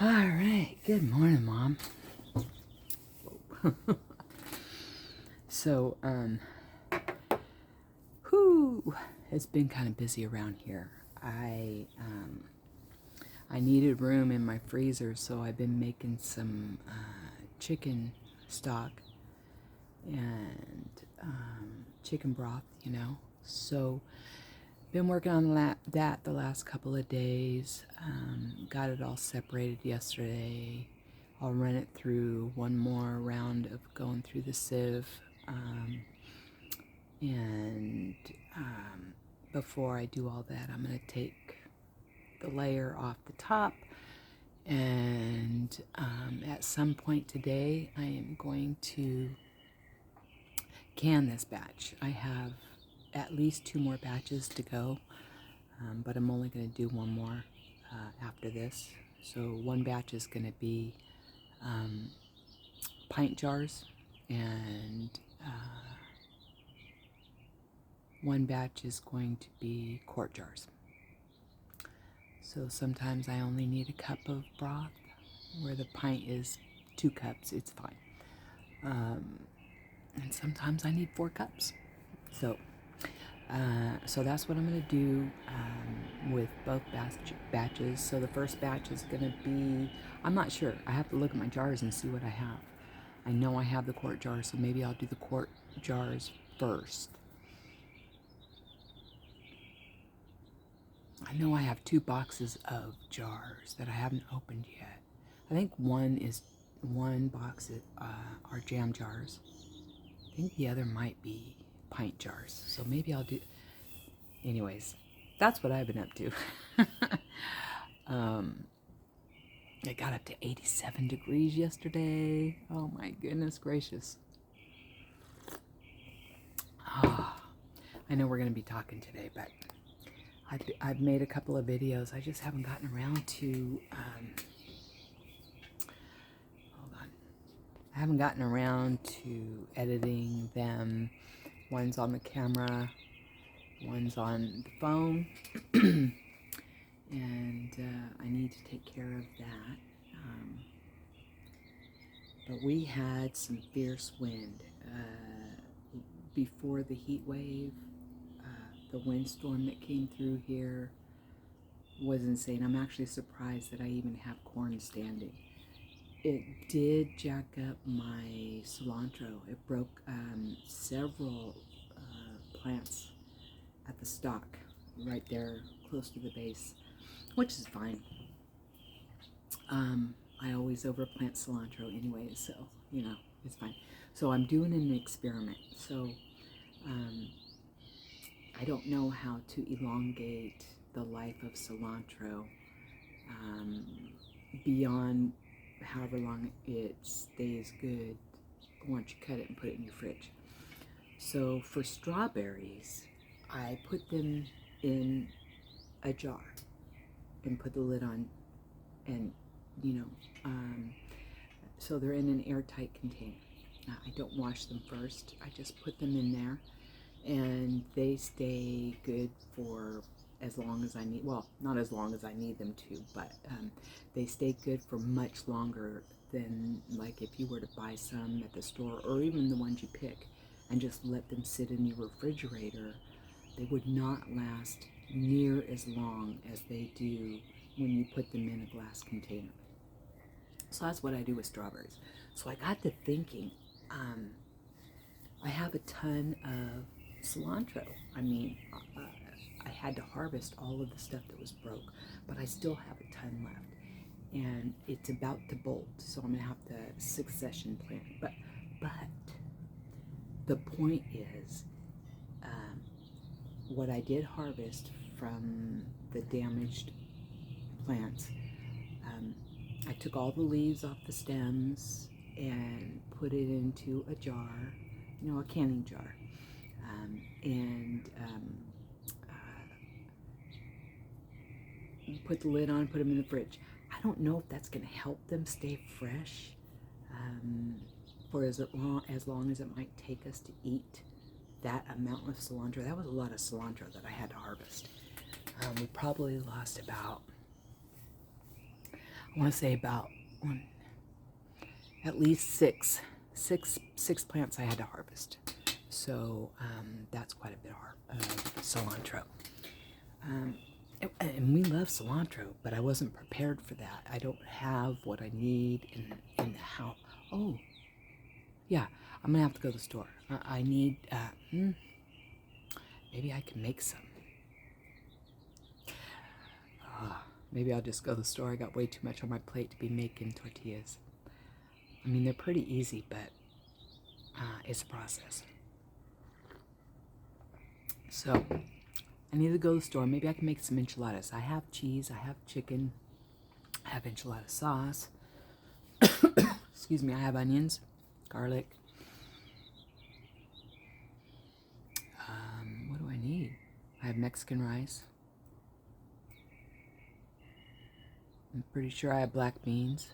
All right. Good morning, Mom. So, it's been kind of busy around here. I needed room in my freezer, so I've been making some chicken stock and chicken broth, So, been working on that the last couple of days. Got it all separated yesterday. I'll run it through one more round of going through the sieve. And before I do all that, I'm going to take the layer off the top. And at some point today, I am going to can this batch. I have at least 2 more batches to go, but I'm only going to do one more after this. So one batch is going to be pint jars, and one batch is going to be quart jars. So sometimes I only need a cup of broth, where the pint is 2 cups, it's fine. And sometimes I need 4 cups. So that's what I'm going to do with both batches. So the first batch is going to be, I'm not sure. I have to look at my jars and see what I have. I know I have the quart jars, so maybe I'll do the quart jars first. I know I have 2 boxes of jars that I haven't opened yet. I think one box are jam jars. I think the other might be pint jars. So maybe I'll do... Anyways, that's what I've been up to. It got up to 87 degrees yesterday. Oh my goodness gracious. I know we're going to be talking today, but I've made a couple of videos. I just haven't gotten around to... hold on. I haven't gotten around to editing them. One's on the camera, one's on the phone. And I need to take care of that. But we had some fierce wind before the heat wave. The windstorm that came through here was insane. I'm actually surprised that I even have corn standing. It did jack up my cilantro. It broke several plants at the stalk right there close to the base, which is fine. I always overplant cilantro anyway, so, it's fine. So I'm doing an experiment. So I don't know how to elongate the life of cilantro beyond however long it stays good once you cut it and put it in your fridge. So for strawberries, I put them in a jar and put the lid on, and so they're in an airtight container. I don't wash them first. I just put them in there, and they stay good for as long as I need. Well, not as long as I need them to, but they stay good for much longer than like if you were to buy some at the store, or even the ones you pick and just let them sit in your refrigerator. They would not last near as long as they do when you put them in a glass container. So that's what I do with strawberries. So I got to thinking, I have a ton of cilantro. I mean, I had to harvest all of the stuff that was broke, but I still have a ton left. And it's about to bolt, so I'm going to have to succession plant. But the point is, what I did harvest from the damaged plants, I took all the leaves off the stems and put it into a jar, a canning jar, and put the lid on, put them in the fridge. I don't know if that's going to help them stay fresh for as long as it might take us to eat that amount of cilantro. That was a lot of cilantro that I had to harvest. We probably lost about, I want to say about at least six plants I had to harvest. So that's quite a bit of cilantro. And we love cilantro, but I wasn't prepared for that. I don't have what I need in the house. Oh, yeah, I'm gonna have to go to the store. I need, maybe I can make some. Maybe I'll just go to the store. I got way too much on my plate to be making tortillas. I mean, they're pretty easy, but it's a process. So I need to go to the store. Maybe I can make some enchiladas. I have cheese, I have chicken, I have enchilada sauce. Excuse me, I have onions, garlic. What do I need? I have Mexican rice. I'm pretty sure I have black beans.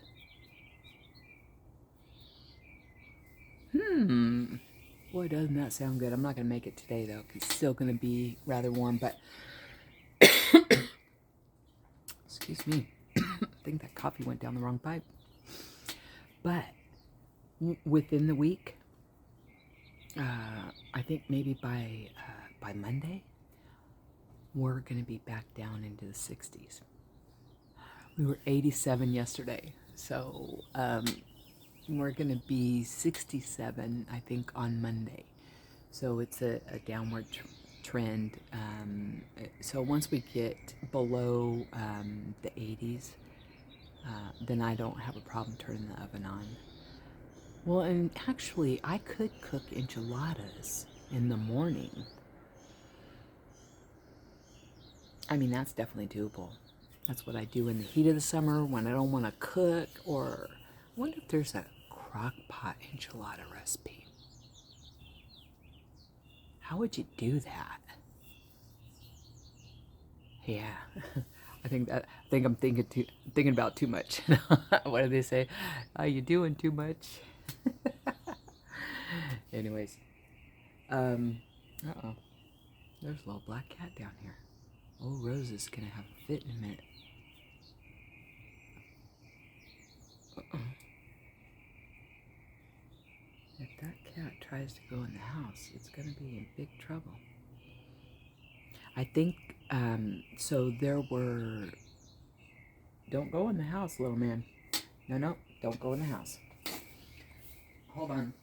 Boy, doesn't that sound good. I'm not going to make it today, though, because it's still going to be rather warm, but excuse me. I think that coffee went down the wrong pipe. But within the week, I think maybe by Monday, we're going to be back down into the 60s. We were 87 yesterday, so we're going to be 67, I think, on Monday. So it's a downward trend. So once we get below the 80s, then I don't have a problem turning the oven on. Well, and actually, I could cook enchiladas in the morning. I mean, that's definitely doable. That's what I do in the heat of the summer when I don't want to cook, or I wonder if there's a crock pot enchilada recipe. How would you do that? Yeah, I think I'm thinking about too much. What do they say? Are you doing too much? Anyways, uh-oh, there's a little black cat down here. Old Rose is gonna have a fit in a minute. If that cat tries to go in the house, it's gonna be in big trouble. I think, so there were, don't go in the house, little man. No, don't go in the house. Hold on.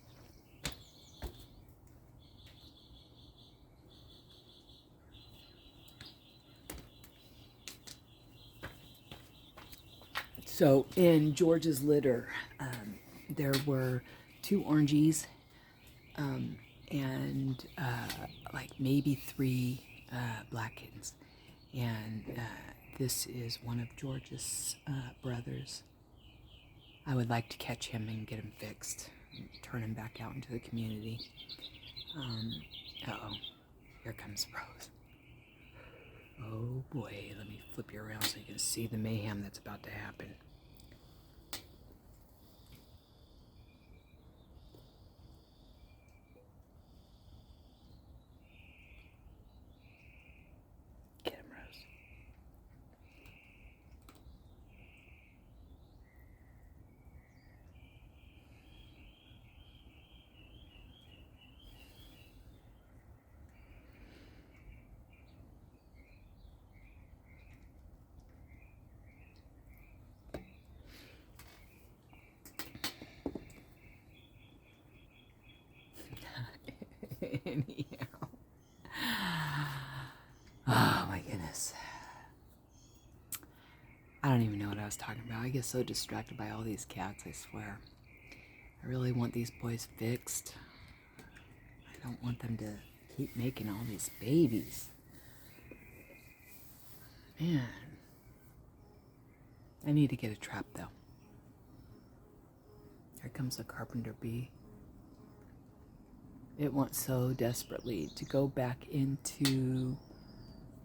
So in George's litter, there were 2 orangies, and like maybe 3 black kittens. And this is one of George's brothers. I would like to catch him and get him fixed, and turn him back out into the community. Uh-oh, here comes Rose. Oh boy, let me flip you around so you can see the mayhem that's about to happen. Get him, Rose. Anyhow. Oh my goodness. I don't even know what I was talking about. I get so distracted by all these cats, I swear. I really want these boys fixed. I don't want them to keep making all these babies. Man. I need to get a trap though. Here comes the carpenter bee. It wants so desperately to go back into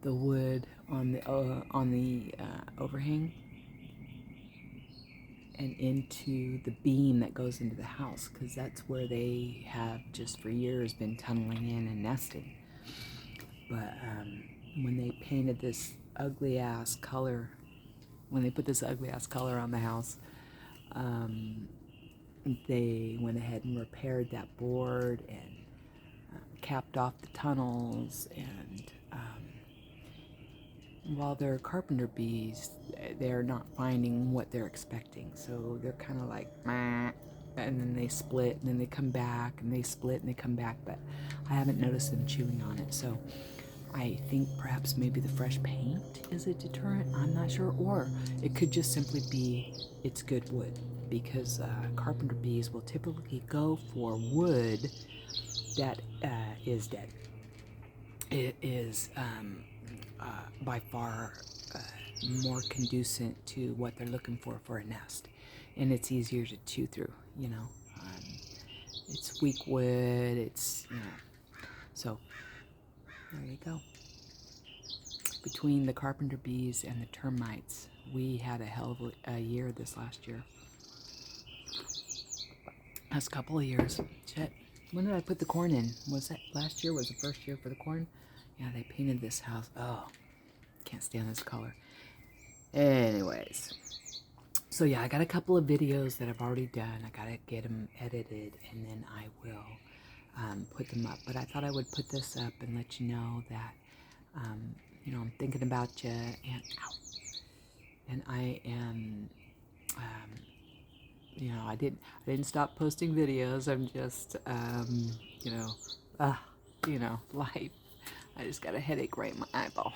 the wood on the overhang and into the beam that goes into the house, because that's where they have just for years been tunneling in and nesting. But when they painted this ugly ass color when they put this ugly ass color on the house, they went ahead and repaired that board and capped off the tunnels, and while they're carpenter bees, they're not finding what they're expecting, so they're kind of like meh, and then they split and then they come back and they split and they come back, but I haven't noticed them chewing on it. So I think perhaps maybe the fresh paint is a deterrent. I'm not sure. Or it could just simply be it's good wood, because carpenter bees will typically go for wood that is dead. It is by far more conducive to what they're looking for a nest. And it's easier to chew through, you know. It's weak wood, it's, you know. So there you go. Between the carpenter bees and the termites, we had a hell of a year this last year. Last couple of years. Shit. When did I put the corn in? Was it last year? Was the first year for the corn? Yeah, they painted this house. Oh, can't stand this color. Anyways. So yeah, I got a couple of videos that I've already done. I gotta get them edited, and then I will put them up. But I thought I would put this up and let you know that, you know, I'm thinking about you, and I am, you know, I didn't stop posting videos. I'm just, you know, life. I just got a headache right in my eyeball.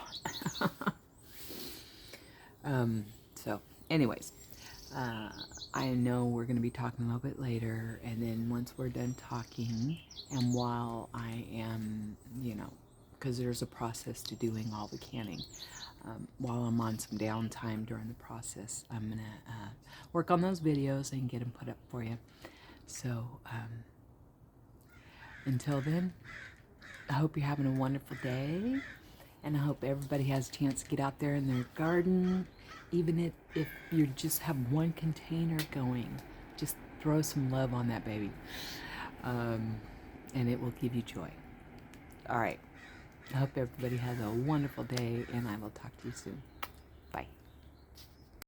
So, anyways, I know we're going to be talking a little bit later, and then once we're done talking, and while I am, you know, because there's a process to doing all the canning, while I'm on some downtime during the process, I'm going to work on those videos and get them put up for you. So, until then, I hope you're having a wonderful day, and I hope everybody has a chance to get out there in their garden. Even if you just have one container going, just throw some love on that baby, and it will give you joy. All right. I hope everybody has a wonderful day, and I will talk to you soon.